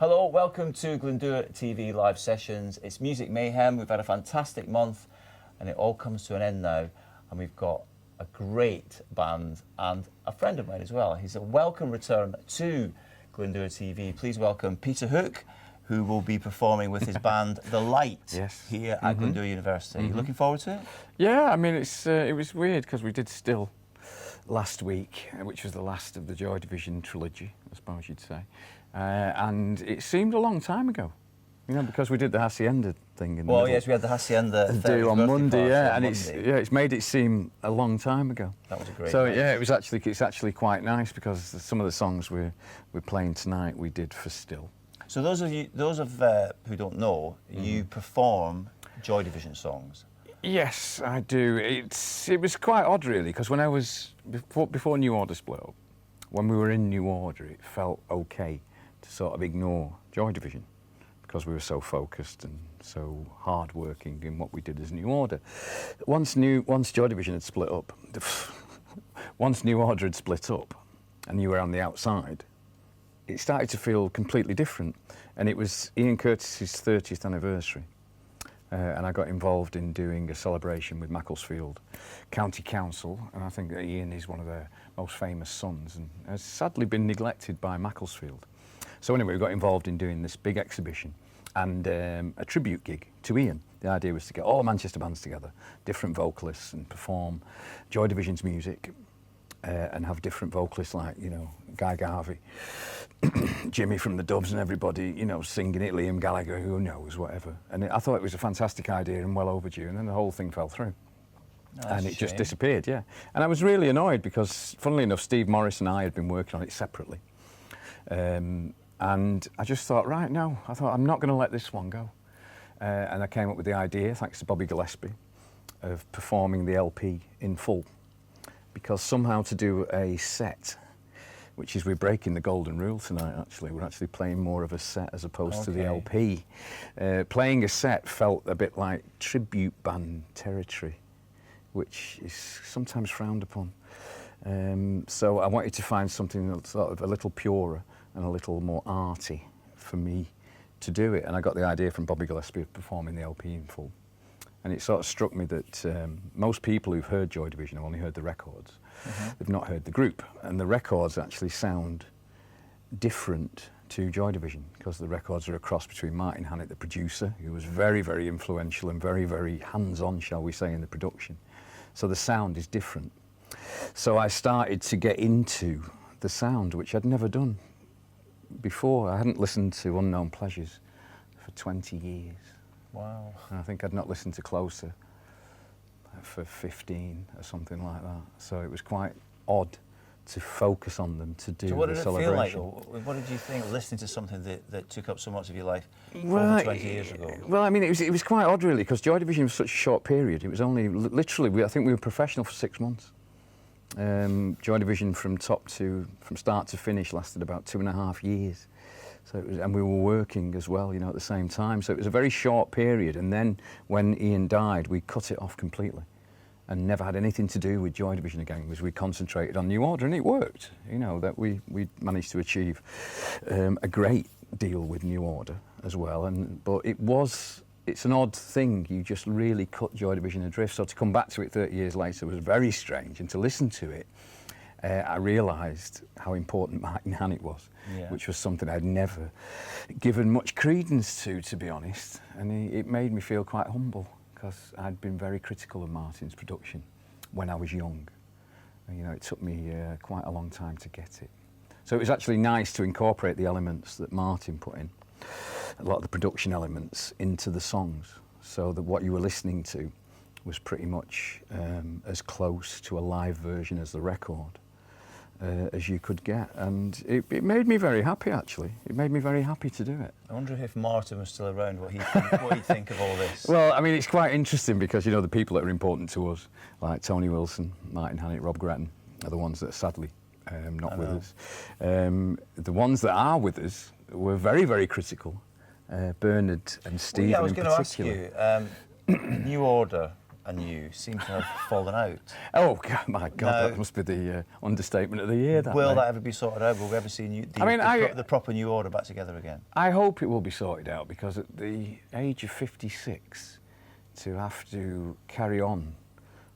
Hello, welcome to Glyndwr TV live sessions. It's Music Mayhem. We've had a fantastic month and it all comes to an end now. And we've got a great band and a friend of mine as well. He's a welcome return to Glyndwr TV. Please welcome Peter Hook, who will be performing with his band The Light here at Glyndwr University. You looking forward to it? Yeah, I mean, it was weird because we did Still last week, which was the last of the Joy Division trilogy, I suppose you'd say. And it seemed a long time ago, you know, because we did the Hacienda thing in the middle. Yes, we had the Hacienda do on Monday, and it's made it seem a long time ago. That was a great So night. yeah, it's actually quite nice because some of the songs we're playing tonight we did for Still. So those of who don't know, you perform Joy Division songs. Yes, I do. It was quite odd really, because when I was before New Order split up, when we were in New Order, it felt okay to sort of ignore Joy Division because we were so focused and so hard-working in what we did as New Order. Once Joy Division had split up, once New Order had split up and you were on the outside, it started to feel completely different. And it was Ian Curtis's 30th anniversary. And I got involved in doing a celebration with Macclesfield County Council, and I think that Ian is one of their most famous sons and has sadly been neglected by Macclesfield. So anyway, we got involved in doing this big exhibition and a tribute gig to Ian. The idea was to get all Manchester bands together, different vocalists, and perform Joy Division's music and have different vocalists like, you know, Guy Garvey, Jimmy from the Dubs and everybody, you know, singing it, Liam Gallagher, who knows, whatever. And I thought it was a fantastic idea and well overdue, and then the whole thing fell through. And it just disappeared, yeah. And I was really annoyed because, funnily enough, Steve Morris and I had been working on it separately. And I just thought, right, no, I thought, I'm not going to let this one go. And I came up with the idea, thanks to Bobby Gillespie, of performing the LP in full. Because somehow to do a set, which is we're breaking the golden rule tonight, actually. We're actually playing more of a set as opposed to the LP. Playing a set felt a bit like tribute band territory, which is sometimes frowned upon. So I wanted to find something that's sort of a little purer and a little more arty for me to do it. And I got the idea from Bobby Gillespie of performing the LP in full. And it sort of struck me that most people who've heard Joy Division have only heard the records. They've not heard the group. And the records actually sound different to Joy Division because the records are a cross between Martin Hannett, the producer, who was very, very influential and very, very hands-on, shall we say, in the production. So the sound is different. So I started to get into the sound, which I'd never done before. I hadn't listened to Unknown Pleasures for 20 years. Wow. And I think I'd not listened to Closer for 15 or something like that. So it was quite odd to focus on them, to do the celebration. So what did it feel like, though? What did you think listening to something that took up so much of your life over 20 years ago? Well, I mean, it was quite odd, really, because Joy Division was such a short period. It was only, literally, I think we were professional for 6 months. Joy Division from start to finish lasted about 2.5 years. So it was, and we were working as well, you know, at the same time. So it was a very short period. And then when Ian died, we cut it off completely and never had anything to do with Joy Division again, because we concentrated on New Order, and it worked. You know, that we managed to achieve a great deal with New Order as well. But it's an odd thing. You just really cut Joy Division adrift. So to come back to it 30 years later was very strange. And to listen to it, I realised how important Martin Hannett was, which was something I'd never given much credence to be honest. And it made me feel quite humble, because I'd been very critical of Martin's production when I was young. And, you know, it took me quite a long time to get it. So it was actually nice to incorporate the elements that Martin put in, a lot of the production elements, into the songs, so that what you were listening to was pretty much as close to a live version as the record as you could get, and it made me very happy, actually. It made me very happy to do it. I wonder if Martin was still around, what he'd think of all this. Well, I mean, it's quite interesting because, you know, the people that are important to us, like Tony Wilson, Martin Hannett, Rob Gretton, are the ones that are sadly not with us. The ones that are with us were very, very critical. Bernard and Stephen in particular. I was going to ask you, New Order, and you seem to have fallen out. Oh, God, my God, Now- that must be the understatement of the year, that, Will mate. that ever be sorted out? Will we ever see the proper new order back together again? I hope it will be sorted out, because at the age of 56, to have to carry on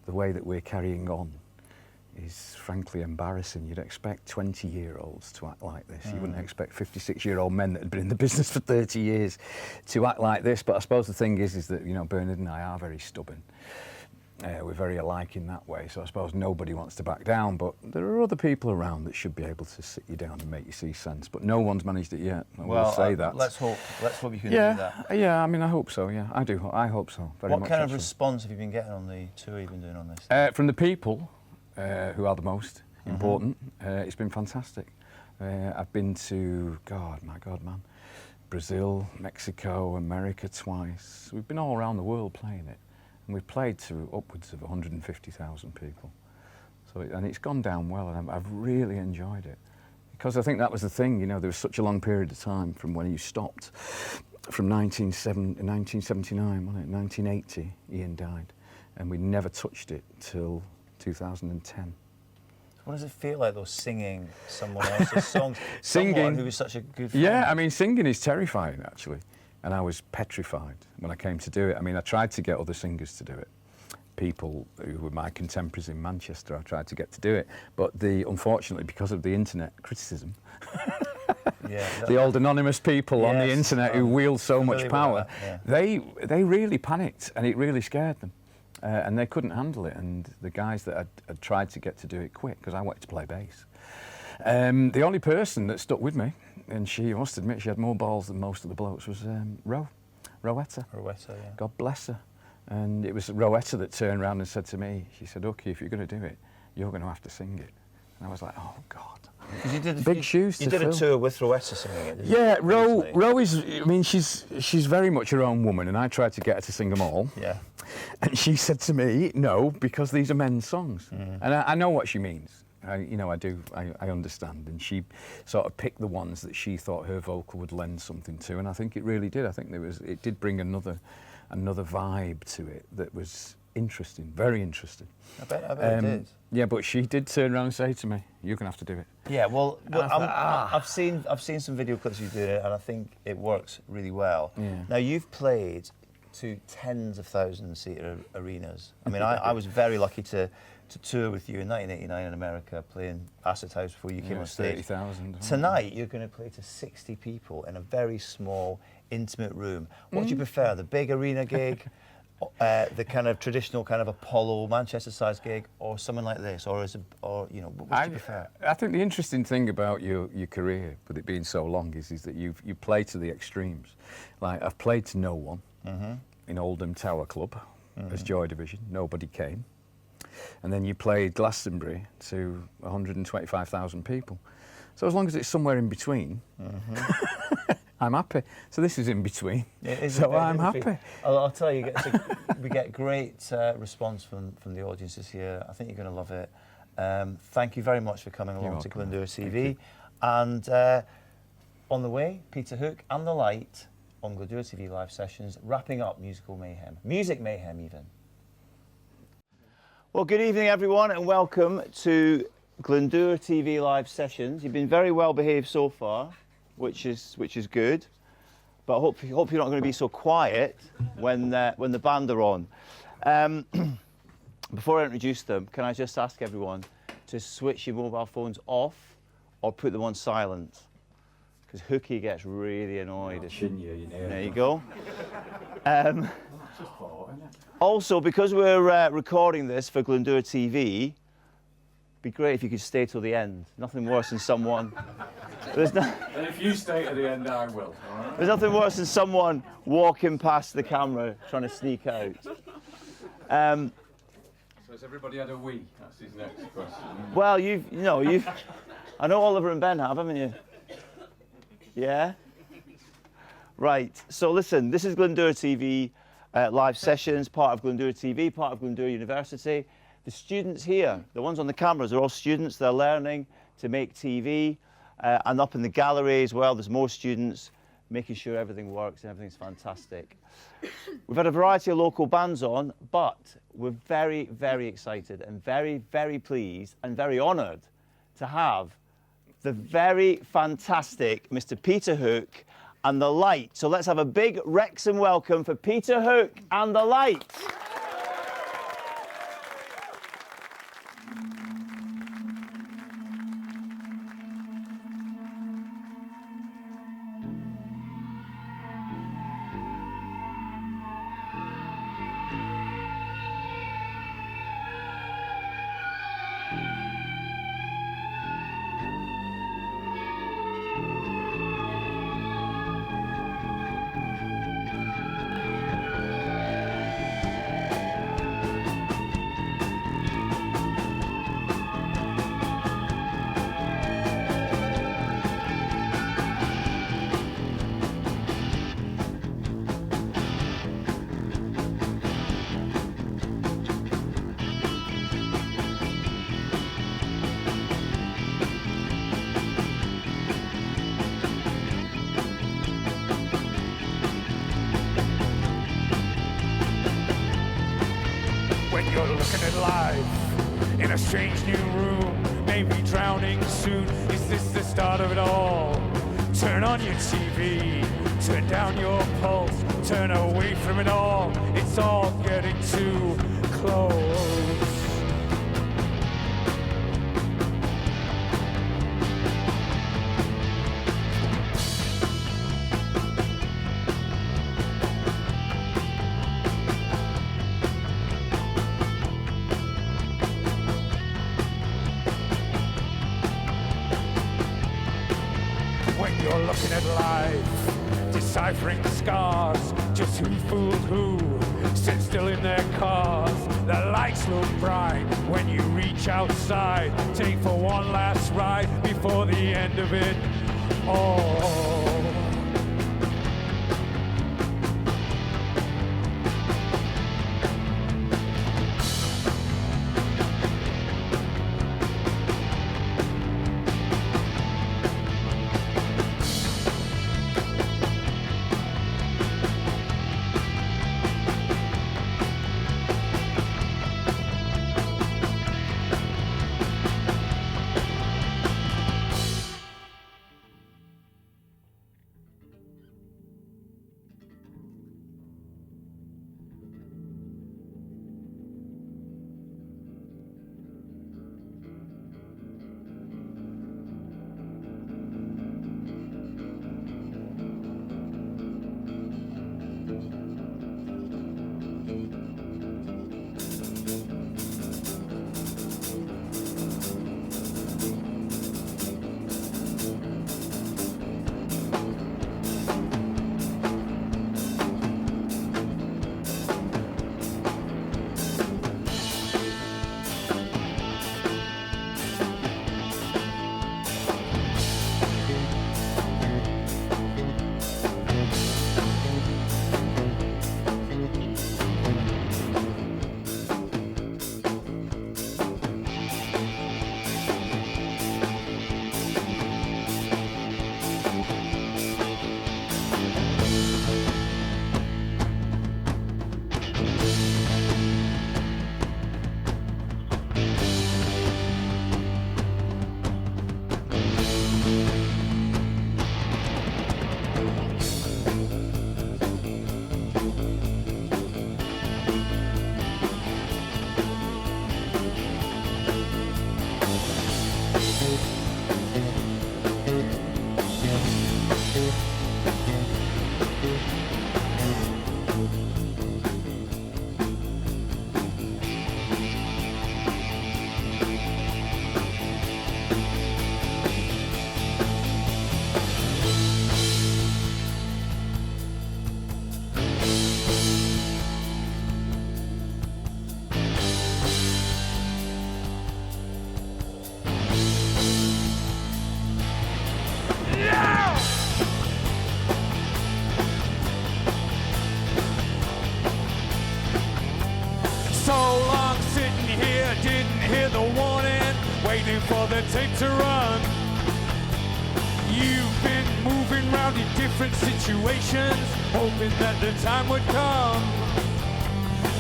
the way that we're carrying on is frankly embarrassing. You'd expect 20-year-olds to act like this. You wouldn't expect 56-year-old men that had been in the business for 30 years to act like this. But I suppose the thing is that, you know, Bernard and I are very stubborn. We're very alike in that way, so I suppose nobody wants to back down, but there are other people around that should be able to sit you down and make you see sense, but no one's managed it yet. I will say that. Let's hope you can do that. Yeah, I mean, I hope so, yeah, I do. I hope so, very much. What kind of actually. response have you been getting on the tour you've been doing on this? From the people who are the most important, it's been fantastic. I've been to, my God, man, Brazil, Mexico, America twice. We've been all around the world playing it. And we've played to upwards of 150,000 people. And it's gone down well, and I've really enjoyed it. Because I think that was the thing, you know, there was such a long period of time from when you stopped. From 1979, wasn't it? 1980, Ian died. And we never touched it till 2010. What does it feel like, though, singing someone else's songs? Singing. Someone who was such a good friend. Yeah, I mean, singing is terrifying, actually. And I was petrified when I came to do it. I mean, I tried to get other singers to do it. People who were my contemporaries in Manchester, I tried to get to do it. But unfortunately, because of the internet criticism, the old anonymous people on the internet who wield so much power, they really panicked, and it really scared them. And they couldn't handle it. And the guys that had tried to get to do it quick, because I wanted to play bass. The only person that stuck with me, and she must admit she had more balls than most of the blokes, was Rowetta. Rowetta, yeah. God bless her. And it was Rowetta that turned around and said to me, she said, "Okay, if you're going to do it, you're going to have to sing it." And I was like, oh, God. You did big shoes to fill. You did a tour with Rowetta singing it, didn't Yeah, you? Ro is, I mean, she's very much her own woman, and I tried to get her to sing them all. Yeah. And she said to me, no, because these are men's songs. And I know what she means. I understand, and she sort of picked the ones that she thought her vocal would lend something to, and I think it really did. I think it did bring another vibe to it that was interesting, very interesting. I bet it did. Yeah, but she did turn around and say to me, "You're gonna have to do it." Yeah, well, I've seen some video clips you did it, and I think it works really well. Yeah. Now you've played to tens of thousand-seater arenas. I mean, I was very lucky to tour with you in 1989 in America, playing Acid House before you came on stage. 30,000. Tonight, you're going to play to 60 people in a very small, intimate room. What do you prefer, the big arena gig, the kind of traditional kind of Apollo, Manchester-sized gig, or something like this, or what do you prefer? I think the interesting thing about your career, with it being so long, is that you play to the extremes. Like, I've played to no one in Oldham Tower Club as Joy Division. Nobody came. And then you played Glastonbury to 125,000 people. So as long as it's somewhere in between, I'm happy. So this is in between. So I'm happy. I'll tell you, we get great response from the audiences here. I think you're going to love it. Thank you very much for coming along to Glyndwr TV. And on the way, Peter Hook and The Light on Glyndwr TV live sessions, wrapping up musical mayhem, music mayhem even. Well, good evening, everyone, and welcome to Glyndwr TV live sessions. You've been very well behaved so far, which is good. But I hope you're not going to be so quiet when the band are on. Before I introduce them, can I just ask everyone to switch your mobile phones off or put them on silent? Because Hooky gets really annoyed. There you go. Also, because we're recording this for Glyndwr TV, it'd be great if you could stay till the end. Nothing worse than someone... And if you stay at the end, I will. All right? There's nothing worse than someone walking past the camera trying to sneak out. So has everybody had a wee? That's his next question. Well, I know Oliver and Ben have, haven't you? Yeah? Right, so listen, this is Glyndwr TV live sessions, part of Glyndwr TV, part of Glyndwr University. The students here, the ones on the cameras, are all students. They're learning to make TV. And up in the gallery as well, there's more students making sure everything works and everything's fantastic. We've had a variety of local bands on, but we're very, very excited and very, very pleased and very honoured to have the very fantastic Mr. Peter Hook and the Light. So let's have a big Wrexham welcome for Peter Hook and the Light. You're looking at life in a strange new room, maybe drowning soon. Is this the start of it all? Turn on your TV, turn down your pulse, turn away from it all. It's all getting too close. You're looking at life, deciphering the scars, just who fooled who, sit still in their cars. The lights look bright when you reach outside, take for one last ride before the end of it all. waiting for the tape to run. You've been moving bouncing round in different situations, hoping that the time would come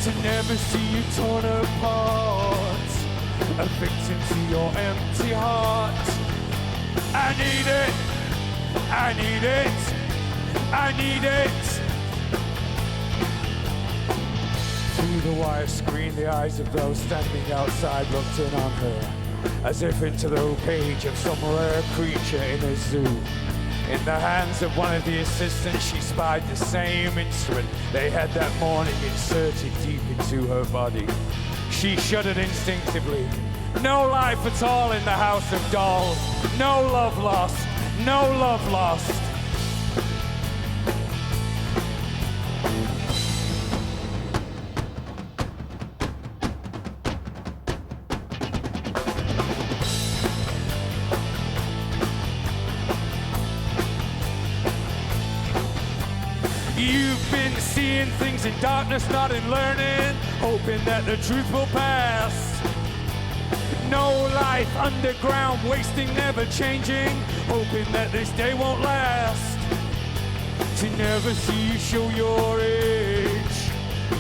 to never see you torn apart, a victim to your empty heart. I need it, I need it, I need it. Through the wire screen, the eyes of those standing outside looked in on her, as if into the page of some rare creature in a zoo. In the hands of one of the assistants, she spied the same instrument they had that morning inserted deep into her body. She shuddered instinctively. No life at all in the house of dolls. No love lost. No love lost. You've been seeing things in darkness, not in learning, hoping that the truth will pass. No life underground, wasting, never changing, hoping that this day won't last. To never see you show your age,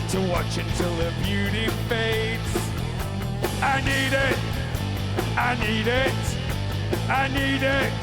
to watch until the beauty fades. I need it, I need it, I need it.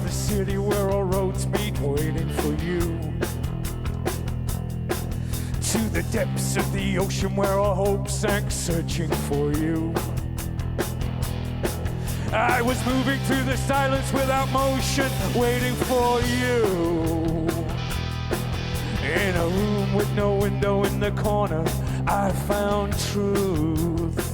City where all roads meet, waiting for you. To the depths of the ocean where all hope sank, searching for you. I was moving through the silence without motion, waiting for you. In a room with no window in the corner, I found truth.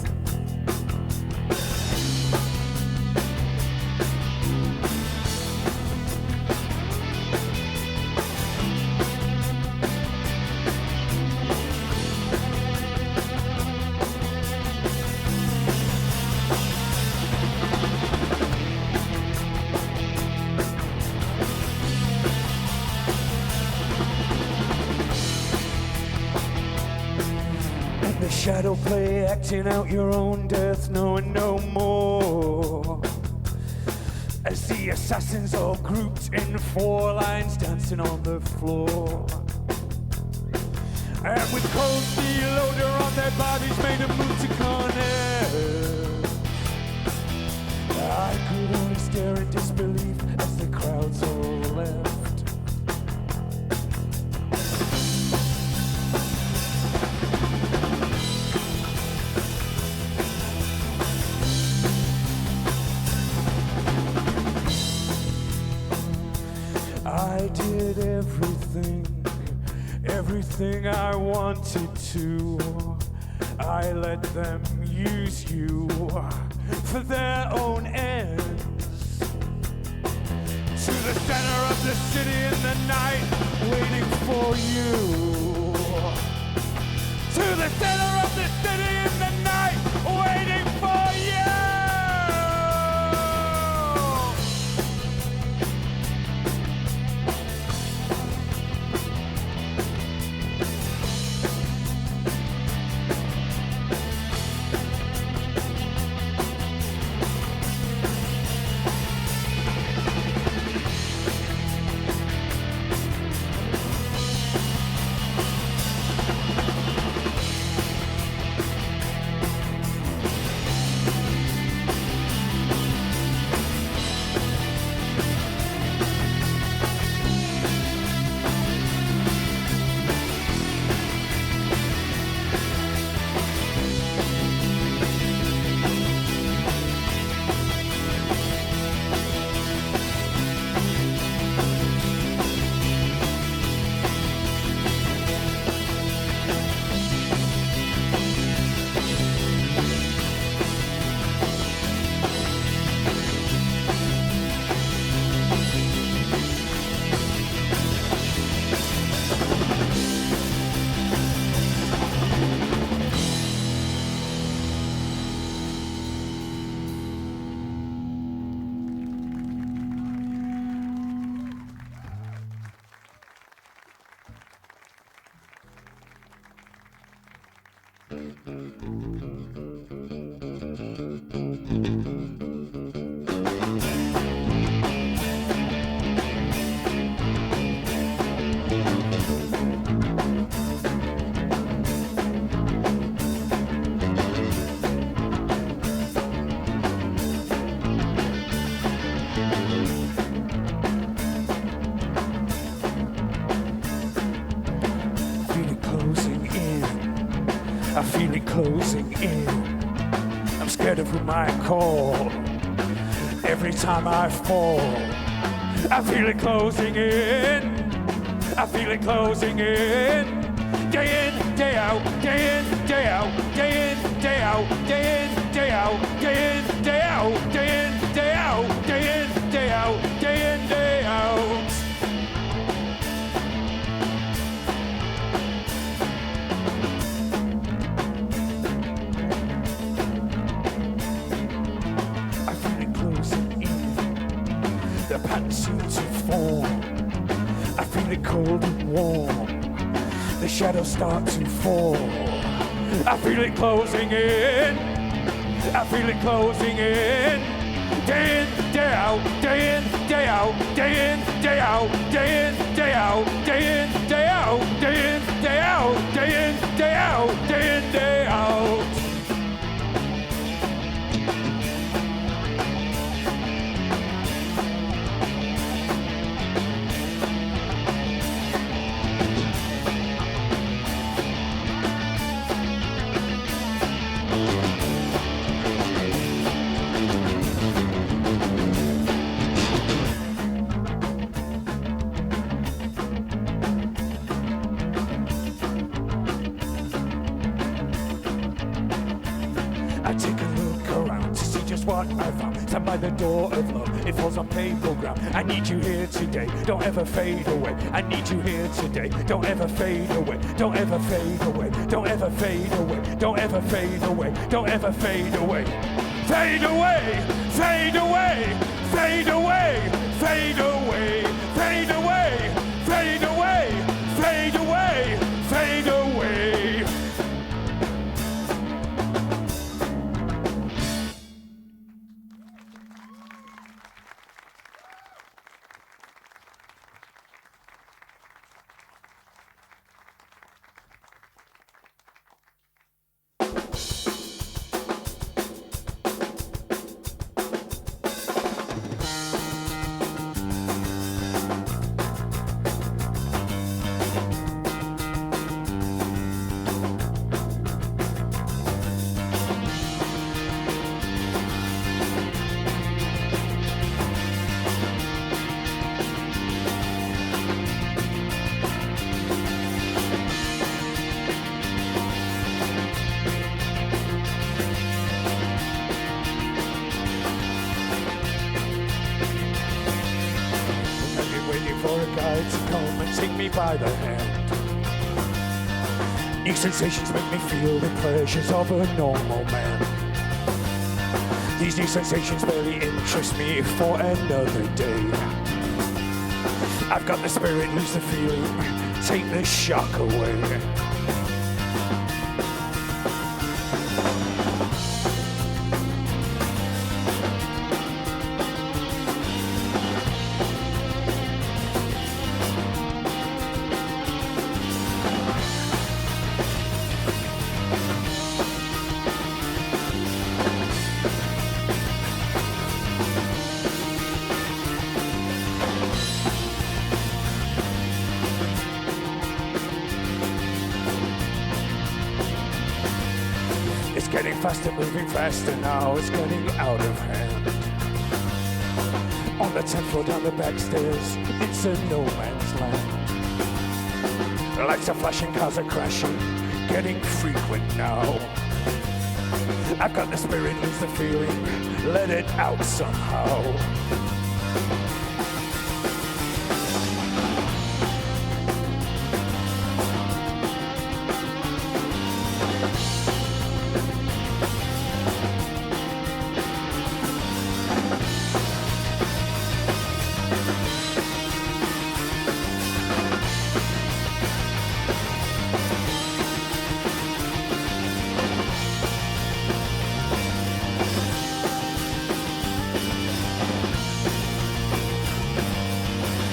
Shadow play, acting out your own death, knowing no more. As the assassins all grouped in 4 lines, dancing on the floor. And with cold steel odor on their bodies, made a move to connect. I could only stare in disbelief as the crowds all left. I did everything I wanted to. I let them use you for their own ends. To the center of the city in the night, waiting for you. To the center of the city in the night, waiting for you. feel it closing in. I'm scared of who might call. Every time I fall, I feel it closing in. I feel it closing in. Day in, day out, day in, day out, day in, day out, day in, day out, day in, day out, day in, day out, day in, day out, day in, day out. I feel it closing in. The patterns seem to form. I feel it cold and warm. The shadows start to fall. I feel it closing in. I feel it closing in. Day in, day out, day in, day out, day in, day out, day in, day out, day in, day out, day in, day out, day in, day out, day in, day out. What I found, stand by the door of love. It falls on paper ground. I need you here today. Don't ever fade away. I need you here today. Don't ever fade away. Don't ever fade away. Don't ever fade away. Don't ever fade away. Don't ever fade away. Fade away. Fade away. Fade away. Fade away. Fade away. Fade away. Fade away. Fade away. By the hand. New sensations make me feel the pleasures of a normal man. These new sensations barely interest me for another day. I've got the spirit, lose the feeling, take the shock away. Getting faster, moving faster now, it's getting out of hand. On the 10th floor down the back stairs, it's a no man's land. The lights are flashing, cars are crashing, getting frequent now. I've got the spirit, lose the feeling, let it out somehow.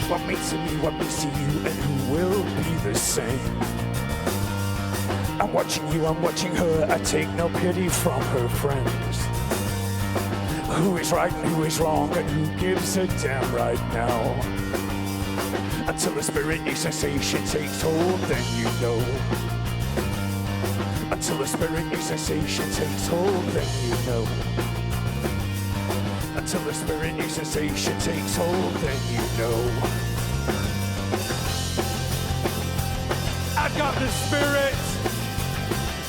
What means to me, what means to you, and who will be the same. I'm watching you, I'm watching her, I take no pity from her friends. Who is right and who is wrong, and who gives a damn right now? Until the spirit new sensation takes hold, then you know. Until the spirit new sensation takes hold, then you know. Until the spirit new sensation takes hold, then you know. I've got the spirit,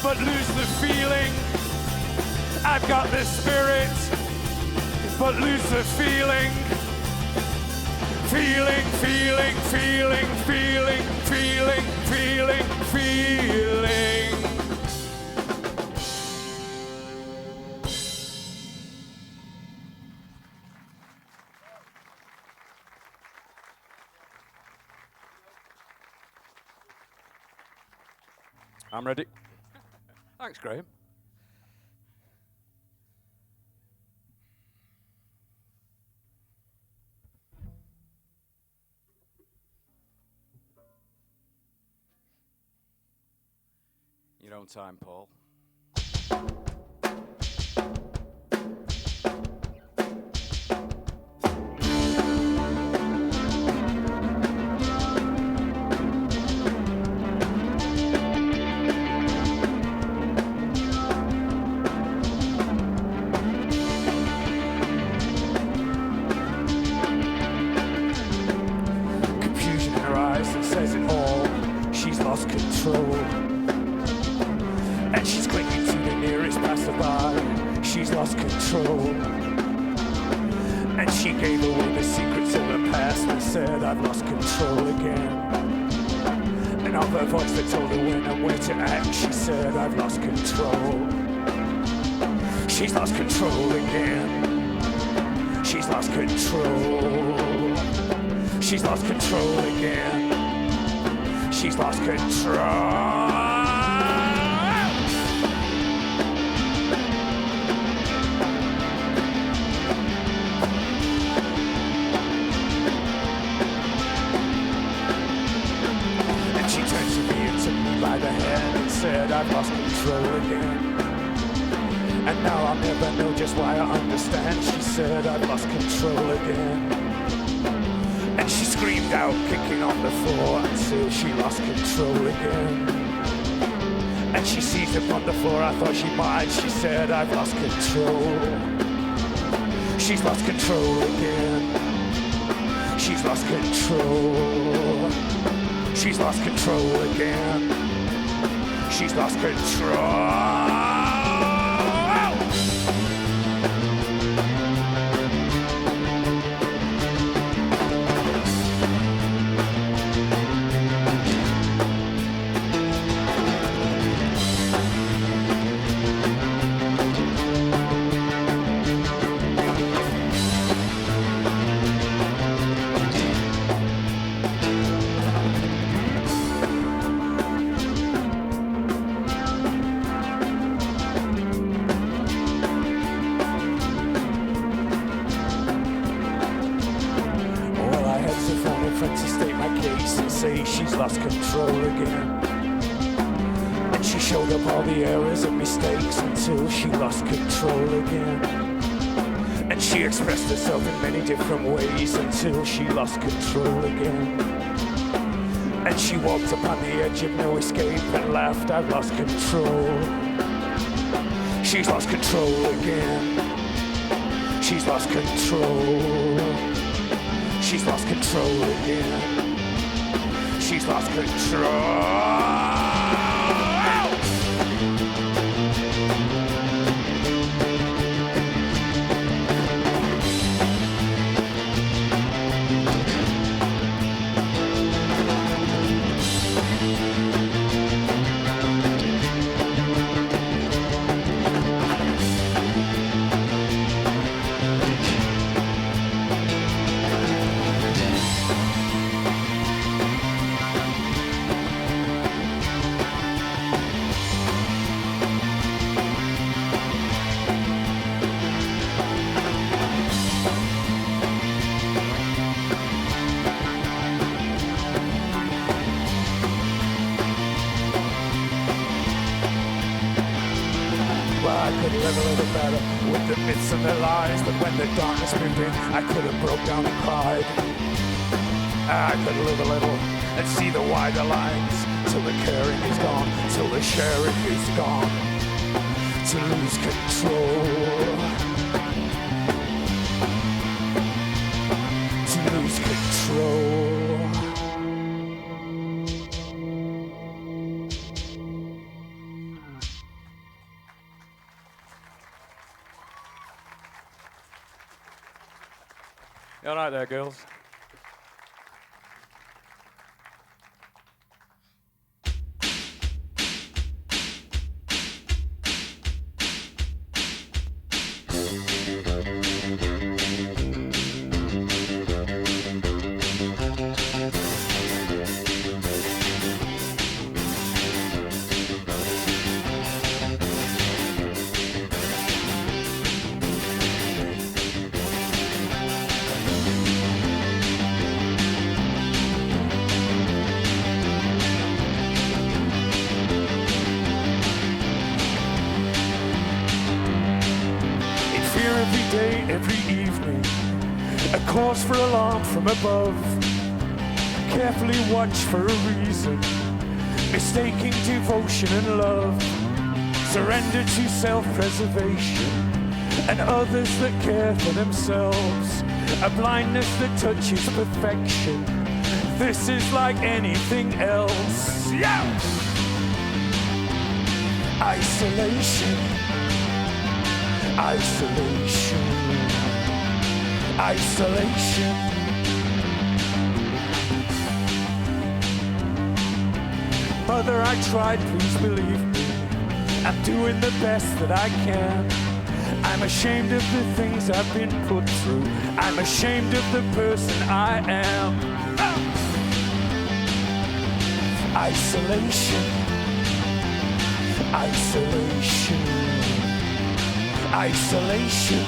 but lose the feeling. I've got the spirit, but lose the feeling. Feeling, feeling, feeling, feeling, feeling, feeling, feeling. I'm ready. Thanks, Graham. Your own time, Paul. Confusion in her eyes that says it all. She's lost control. And she's clinging to the nearest passerby. She's lost control. And she gave away the secrets of her past and said, I've lost control again. And of her voice that told her when and where to act, she said, I've lost control. She's lost control again. She's lost control. She's lost control again. She's lost control. By the hand and said, I've lost control again. And now I'll never know just why I understand. She said, I've lost control again. And she screamed out, kicking on the floor until she lost control again. And she seized upon the floor, I thought she might. She said, I've lost control. She's lost control again. She's lost control. She's lost control again. She's lost control. To state my case and say she's lost control again. And she showed up all the errors and mistakes until she lost control again. And she expressed herself in many different ways until she lost control again. And she walked upon the edge of no escape and laughed, I've lost control. She's lost control again. She's lost control. She's lost control again. She's lost control. I could live a little better with the myths and the lies, but when the darkness moved in, I could have broke down and cried. I could live a little and see the wider lines, till the caring is gone, till the sharing is gone, to lose control, to lose control. You all right there, girls? Every evening, a cause for alarm from above. Carefully watch for a reason, mistaking devotion and love. Surrender to self-preservation and others that care for themselves. A blindness that touches perfection. This is like anything else. Yeah! Isolation. Isolation, isolation. Mother, I tried, please believe me. I'm doing the best that I can. I'm ashamed of the things I've been put through. I'm ashamed of the person I am. Isolation, isolation. Isolation.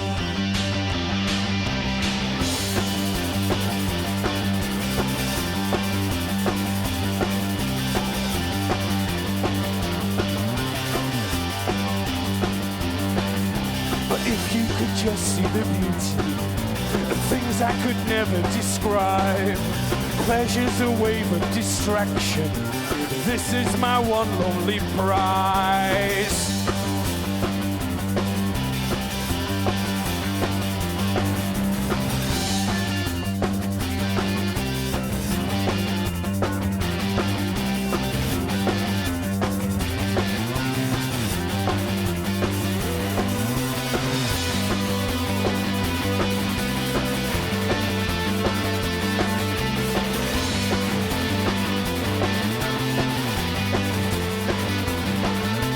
But if you could just see the beauty, the things I could never describe, pleasure's a wave of distraction. This is my one lonely prize.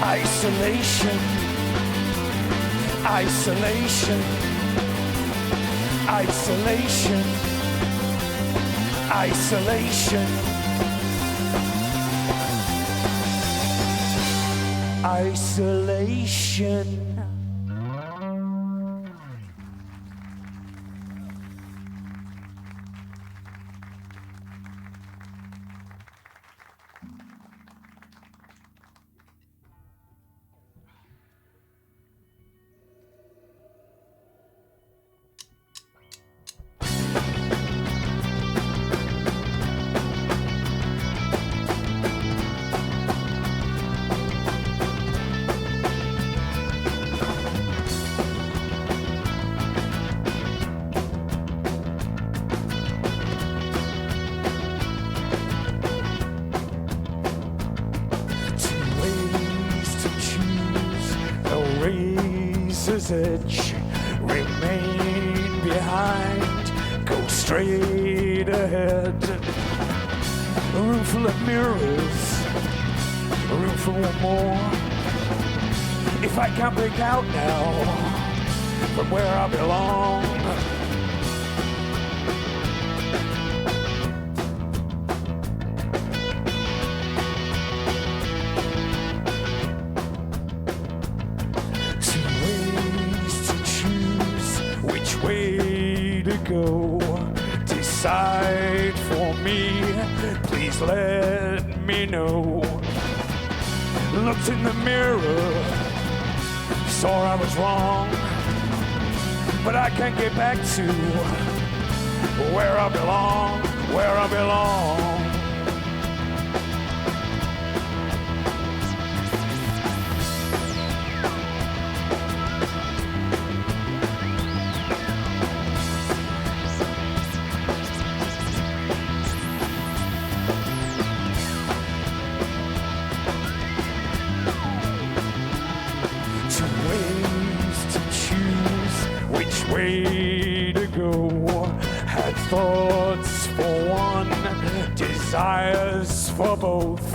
Isolation, isolation, isolation, isolation, isolation. Edge, remain behind, go straight ahead. A room full of mirrors, a room for one more. If I can't break out now from where I belong, go. Decide for me, please let me know. Looked in the mirror, saw I was wrong, but I can't get back to where I belong, where I belong. thoughts for one, desires for both.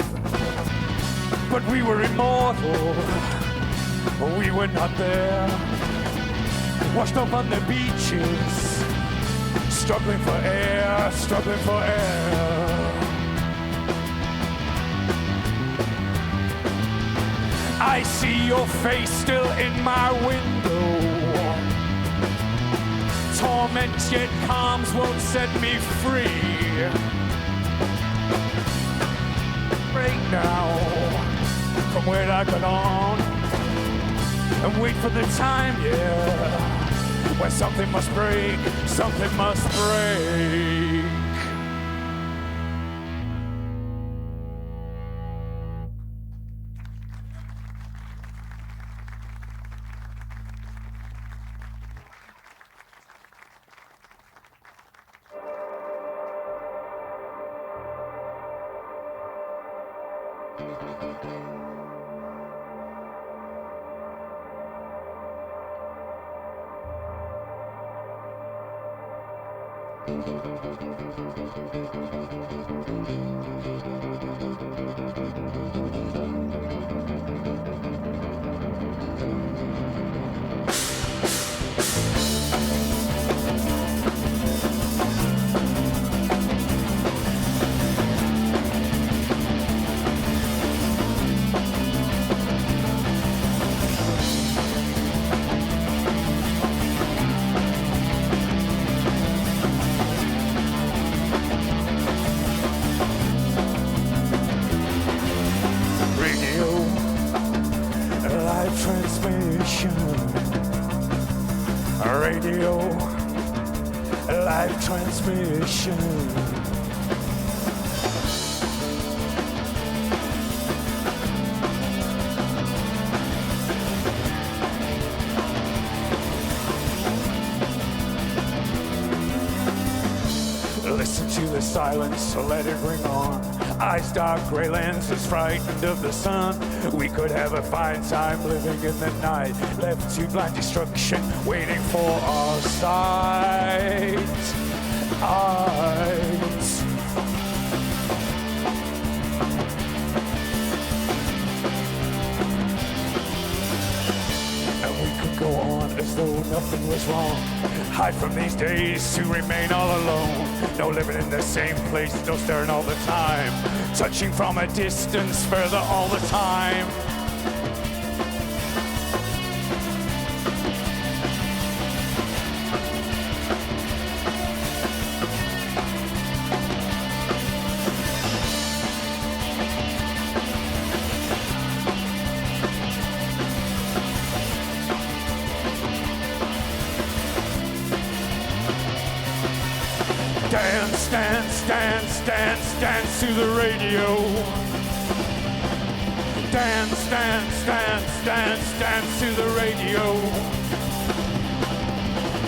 But we were immortal, we were not there. Washed up on the beaches, struggling for air, struggling for air. I see your face still in my window. Torment yet calms won't set me free. Break now from where I belong and wait for the time, yeah, when something must break, something must break. Radio, live transmission. Listen to the silence, so let it ring on. Eyes dark, gray lenses, frightened of the sun. We could have a fine time living in the night, left to blind destruction, waiting for our sight. Eyes. And we could go on as though nothing was wrong. Hide from these days to remain all alone. No living in the same place, no staring all the time. Touching from a distance, further all the time. Dance, dance, dance, dance, dance to the radio. Dance, dance, dance, dance, dance to the radio.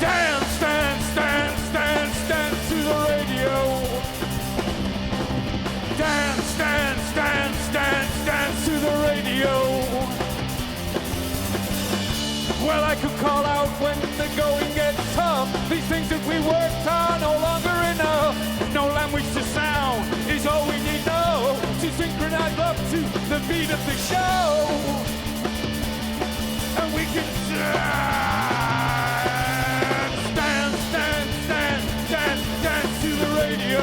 Dance, dance, dance, dance, dance to the radio. Dance, dance, dance, dance, dance to the radio. Well, I could call out when the going gets tough. These things that we worked on no longer enough. No language to sound is all we need now to synchronize up to the beat of the show. And we can dance, dance, dance, dance, dance, dance to the radio.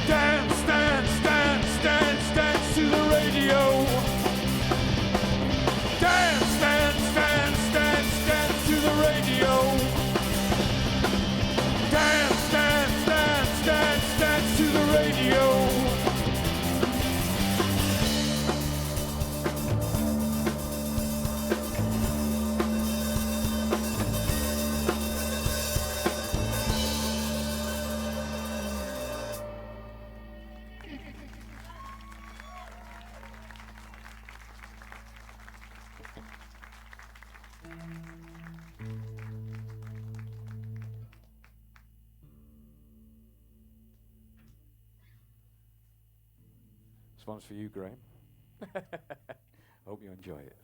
Dance, dance, dance, dance, dance to the radio. Dance, dance, dance, dance, dance to the radio. Dance, dance, dance, dance, dance to the radio. This one's for you, Graham. Hope you enjoy it.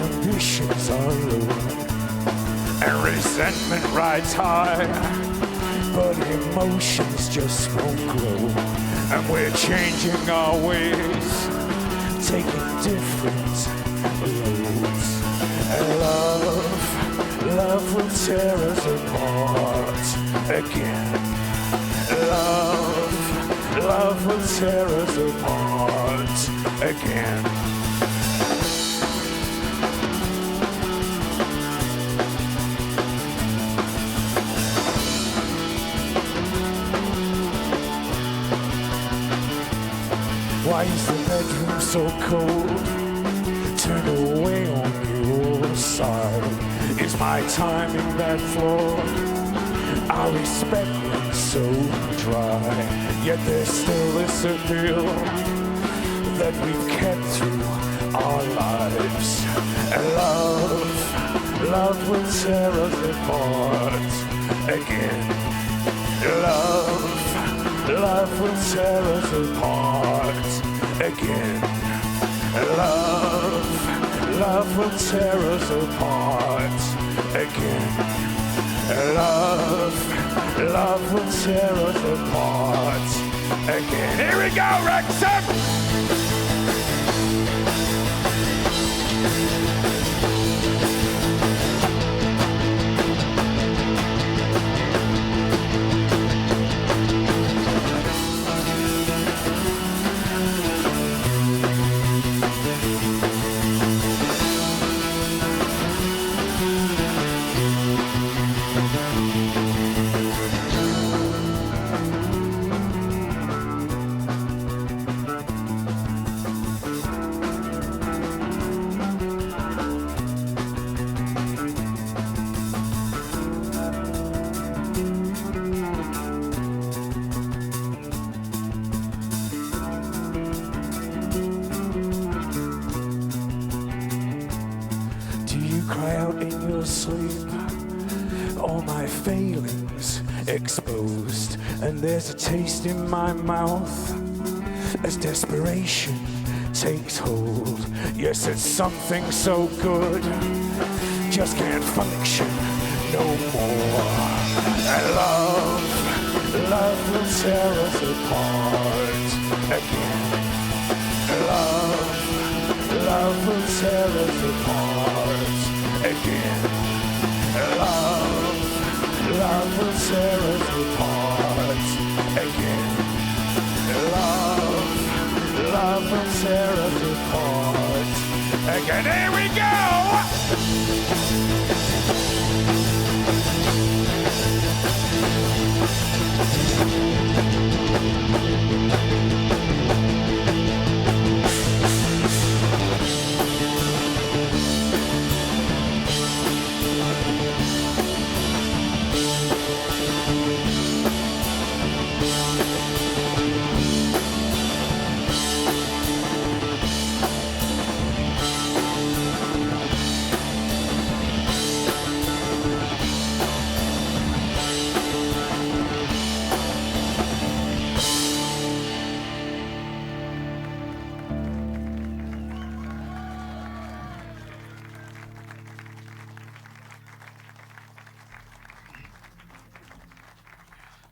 ambitions are low, and resentment rides high, but emotions just won't grow, and we're changing our ways, taking different roads, and love will tear us apart again. Love will tear us apart again. Why is the bedroom so cold? Turn away on your side. Is my timing that flawed? Our respect runs so dry, yet there's still this appeal that we've kept through our lives. And love will tear us apart again. Love will tear us apart again. Love will tear us apart again. Love will tear us apart again. Here we go, Wrexham! Exposed, and there's a taste in my mouth as desperation takes hold. Yes, it's something so good, just can't function no more. And love will tear us apart again. Love will tear us apart again. Love will tear us apart again. Love will tear us apart again. Here we go!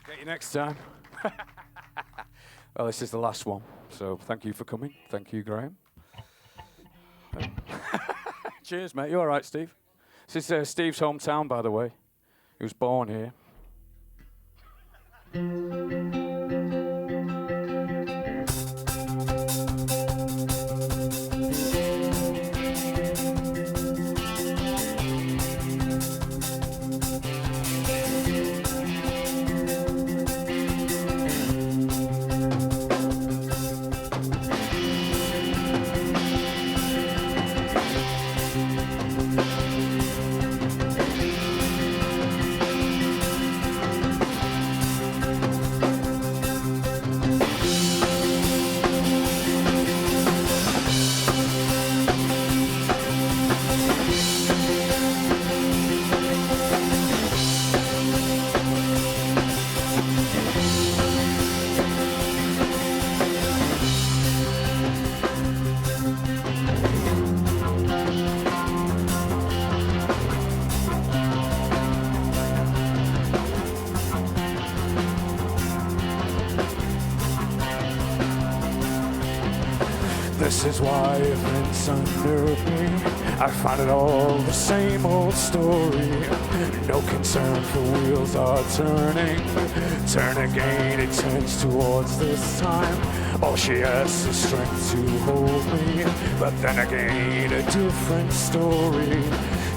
Get you next time. Well, this is the last one, so thank you for coming. Thank you, Graham. Cheers, mate. You all right, Steve? This is Steve's hometown, by the way. He was born here. This is why events under me, I find it all the same old story. No concern for wheels are turning. Turn again, it turns towards this time. All she has is strength to hold me. But then again, a different story.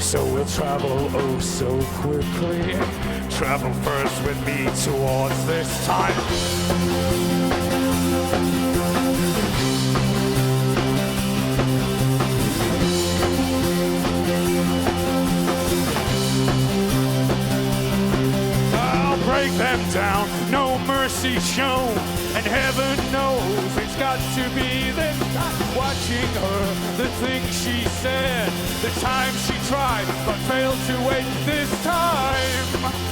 So we'll travel oh so quickly. Travel first with me towards this time. Break them down, no mercy shown, and heaven knows it's got to be this time. Watching her, the things she said, the time she tried but failed to wait this time.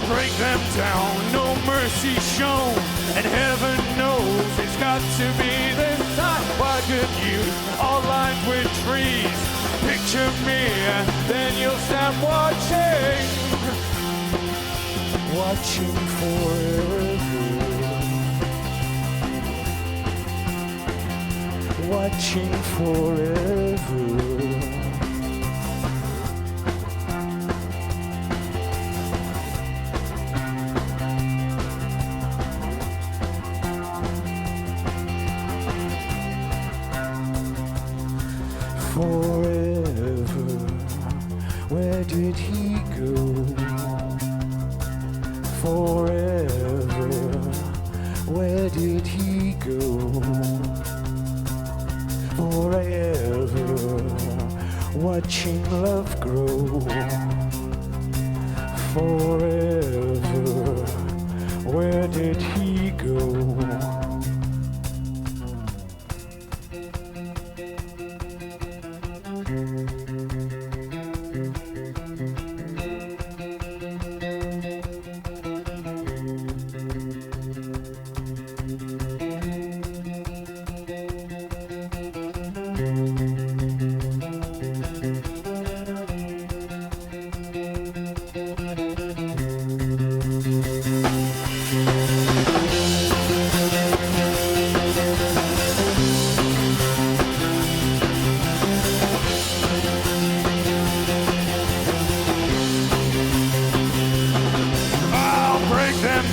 Break them down, no mercy shown, and heaven knows it's got to be this time. Why could you all lined with trees? Picture me, then you'll stand watching, watching forever, watching forever. Forever, where did he go? Forever, where did he go? Forever, watching love grow. Forever, where did he go?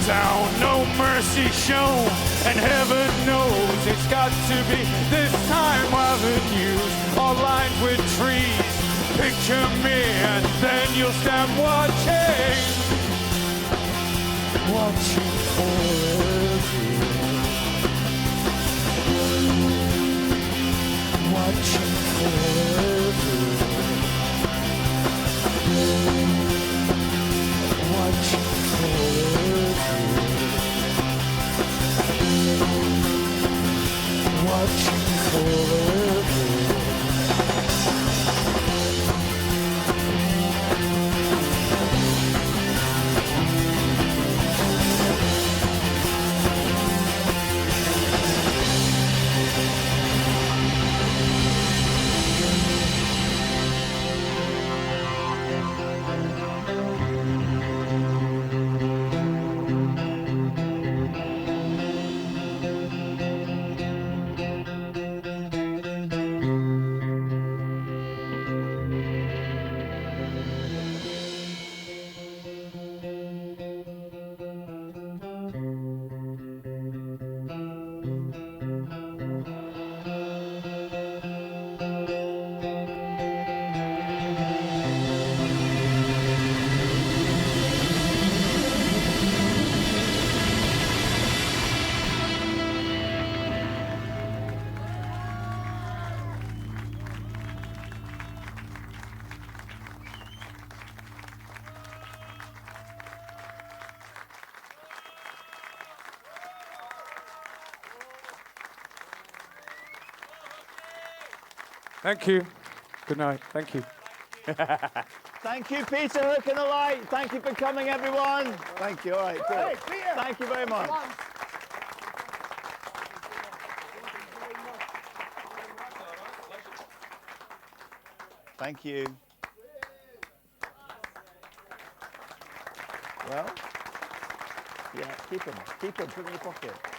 Down, no mercy shown, and heaven knows it's got to be this time. Avenues all lined with trees. Picture me, and then you'll stand watching, watching forever, watching forever, watching forever. Watching forever. Thank you. Good night. Thank you. Thank you, Peter Hook and the Light. Thank you for coming, everyone. Thank you. All right, cool. Hey, Peter. Thank you very much. Thank you. Well, yeah, keep them. Keep them. Put them in your pocket.